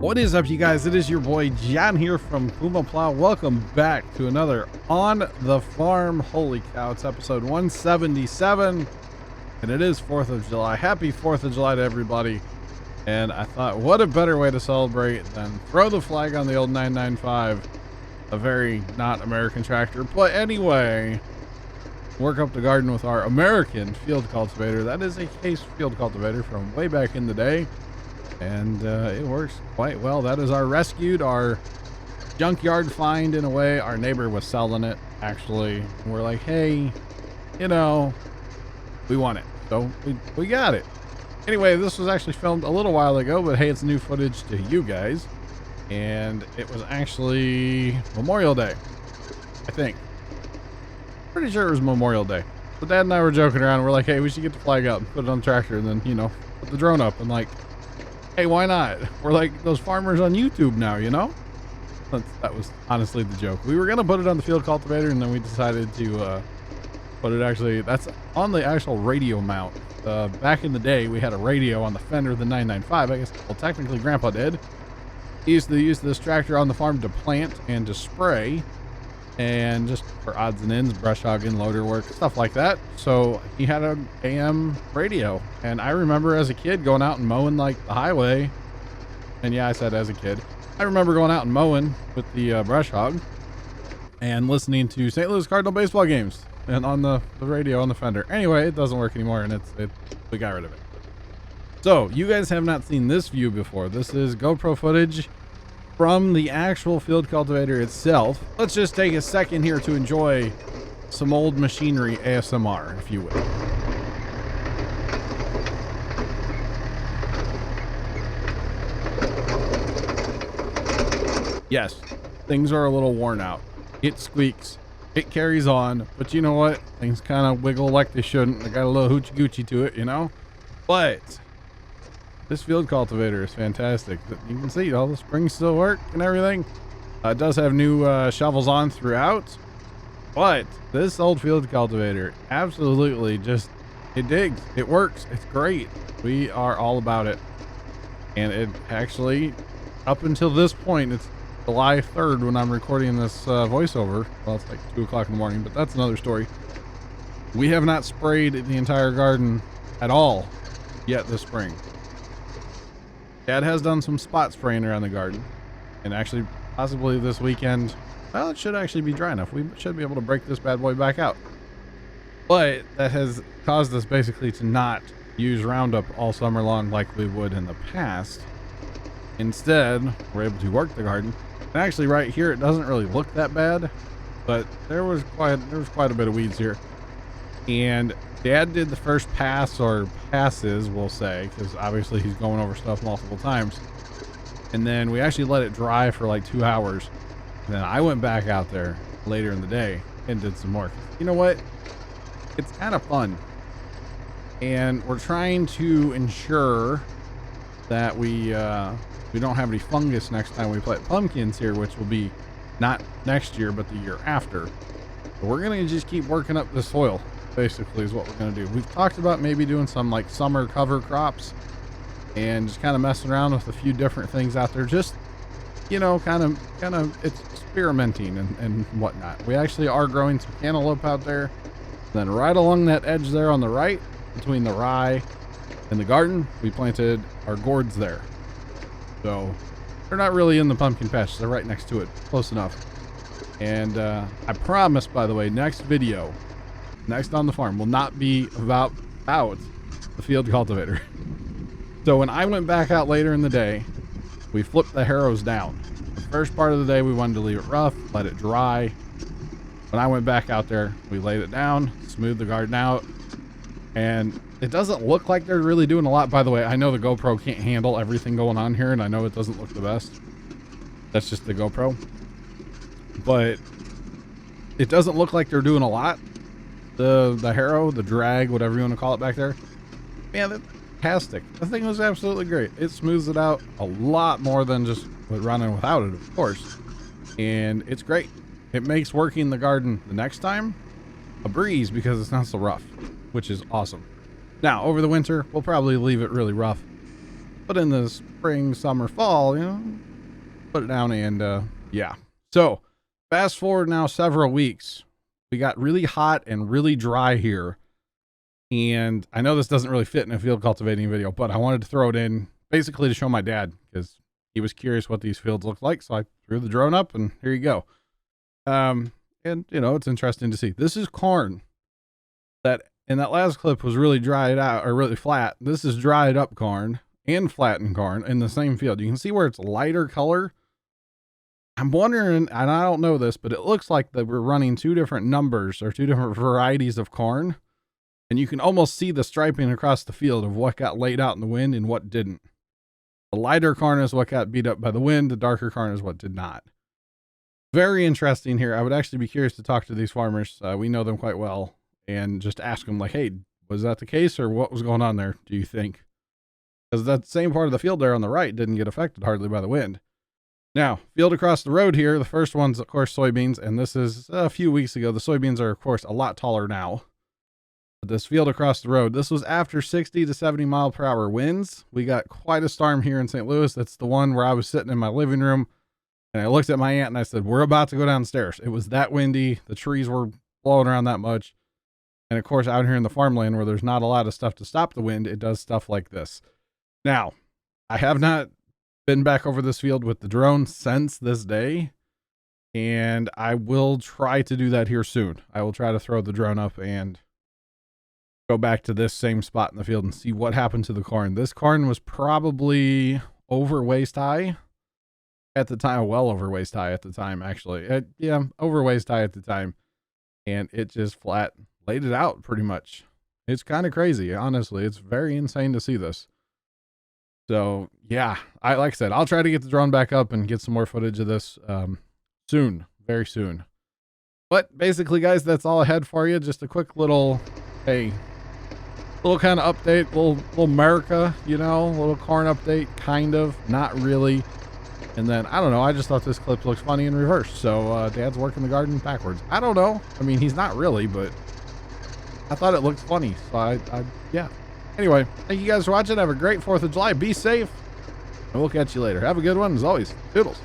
What is up, you guys? It is your boy John here from PumaPlow. Welcome back to another On the Farm. Holy cow, it's episode 177, and it is 4th of July. Happy 4th of July to everybody. And I thought, what a better way to celebrate than throw the flag on the old 995, a very not American tractor. But anyway, work up the garden with our American field cultivator. That is a Case field cultivator from way back in the day. And it works quite well. That is our rescued, our junkyard find in a way. Our neighbor was selling it, actually. And we're like, hey, you know, we want it. So we got it. Anyway, this was actually filmed a little while ago, but hey, it's new footage to you guys. And it was actually Memorial Day, I think. Pretty sure it was Memorial Day. So Dad and I were joking around. We're like, hey, we should get the flag out and put it on the tractor and then, you know, put the drone up and like, hey, why not? We're like those farmers on YouTube now, you know? That was honestly the joke. We were going to put it on the field cultivator, and then we decided to put it actually, that's on the actual radio mount. Back in the day, we had a radio on the fender of the 995. I guess, well, technically Grandpa did. He used to use this tractor on the farm to plant and to spray, and just for odds and ends, brush hogging, loader work, stuff like that. So he had an AM radio, and I remember as a kid going out and mowing like the highway. And yeah, I said as a kid, I remember going out and mowing with the brush hog and listening to St. Louis Cardinal baseball games and on the radio on the fender. Anyway, it doesn't work anymore, and we got rid of it. So you guys have not seen this view before. This is GoPro footage from the actual field cultivator itself. Let's just take a second here to enjoy some old machinery ASMR, if you will. Yes, things are a little worn out. It squeaks, it carries on, but you know what? Things kind of wiggle like they shouldn't. They got a little hoochie goochie to it, you know? But this field cultivator is fantastic. You can see all the springs still work and everything. It does have new shovels on throughout, but this old field cultivator absolutely just, it digs, it works, it's great. We are all about it. And it actually, up until this point, it's July 3rd when I'm recording this voiceover. Well, it's like 2 o'clock in the morning, but that's another story. We have not sprayed the entire garden at all yet this spring. Dad has done some spot spraying around the garden, and actually possibly this weekend, well, it should actually be dry enough. We should be able to break this bad boy back out. But that has caused us basically to not use Roundup all summer long like we would in the past. Instead, we're able to work the garden. And actually right here, it doesn't really look that bad, but there was quite a bit of weeds here. And Dad did the first pass, or passes, we'll say, because obviously he's going over stuff multiple times. And then we actually let it dry for like 2 hours. And then I went back out there later in the day and did some more. You know what? It's kind of fun. And we're trying to ensure that we don't have any fungus next time we plant pumpkins here, which will be not next year, but the year after. But we're going to just keep working up the soil, basically, is what we're going to do. We've talked about maybe doing some like summer cover crops and just kind of messing around with a few different things out there. Just, you know, kind of it's experimenting and whatnot. We actually are growing some cantaloupe out there. Then right along that edge there on the right, between the rye and the garden, we planted our gourds there. So they're not really in the pumpkin patch. They're right next to it. Close enough. And I promise, by the way, next video, next on the farm, will not be about the field cultivator. So when I went back out later in the day, we flipped the harrows down. The first part of the day, we wanted to leave it rough, let it dry. When I went back out there, we laid it down, smoothed the garden out, and it doesn't look like they're really doing a lot. By the way, I know the GoPro can't handle everything going on here, and I know it doesn't look the best. That's just the GoPro. But it doesn't look like they're doing a lot. The harrow, the drag, whatever you want to call it back there. Man, that's fantastic. The thing was absolutely great. It smooths it out a lot more than just running without it, of course. And it's great. It makes working the garden the next time a breeze because it's not so rough, which is awesome. Now, over the winter, we'll probably leave it really rough But in the spring, summer, fall, put it down and yeah. So fast forward now several weeks. We got really hot and really dry here. And I know this doesn't really fit in a field cultivating video, but I wanted to throw it in basically to show my dad because he was curious what these fields looked like. So I threw the drone up and here you go. And it's interesting to see. This is corn that in that last clip was really dried out or really flat. This is dried up corn and flattened corn in the same field. You can see where it's lighter color. I'm wondering, and I don't know this, but it looks like that we're running two different numbers or two different varieties of corn. And you can almost see the striping across the field of what got laid out in the wind and what didn't. The lighter corn is what got beat up by the wind. The darker corn is what did not. Very interesting here. I would actually be curious to talk to these farmers. We know them quite well and just ask them like, hey, was that the case or what was going on there? Do you think? Because that same part of the field there on the right didn't get affected hardly by the wind. Now, field across the road here, the first one's of course soybeans. And this is a few weeks ago. The soybeans are of course a lot taller now. This field across the road, this was after 60 to 70 mile per hour winds. We got quite a storm here in St. Louis. That's the one where I was sitting in my living room and I looked at my aunt and I said, we're about to go downstairs. It was that windy. The trees were blowing around that much. And of course, out here in the farmland where there's not a lot of stuff to stop the wind, it does stuff like this. Now, I have not been back over this field with the drone since this day. And I will try to do that here soon. I will try to throw the drone up and go back to this same spot in the field and see what happened to the corn. This corn was probably over waist high at the time, well over waist high at the time, actually. Yeah, over waist high at the time. And it just flat laid it out pretty much. It's kind of crazy, honestly. It's very insane to see this. So yeah, like I said, I'll try to get the drone back up and get some more footage of this soon, very soon. But basically, guys, that's all I had for you. Just a quick little, hey, little kind of update, little America, little corn update, kind of, not really. And then, I don't know, I just thought this clip looks funny in reverse. So Dad's working the garden backwards. I don't know. I mean, he's not really, but I thought it looked funny. So yeah. Anyway, thank you guys for watching. Have a great 4th of July. Be safe. And we'll catch you later. Have a good one as always. Toodles.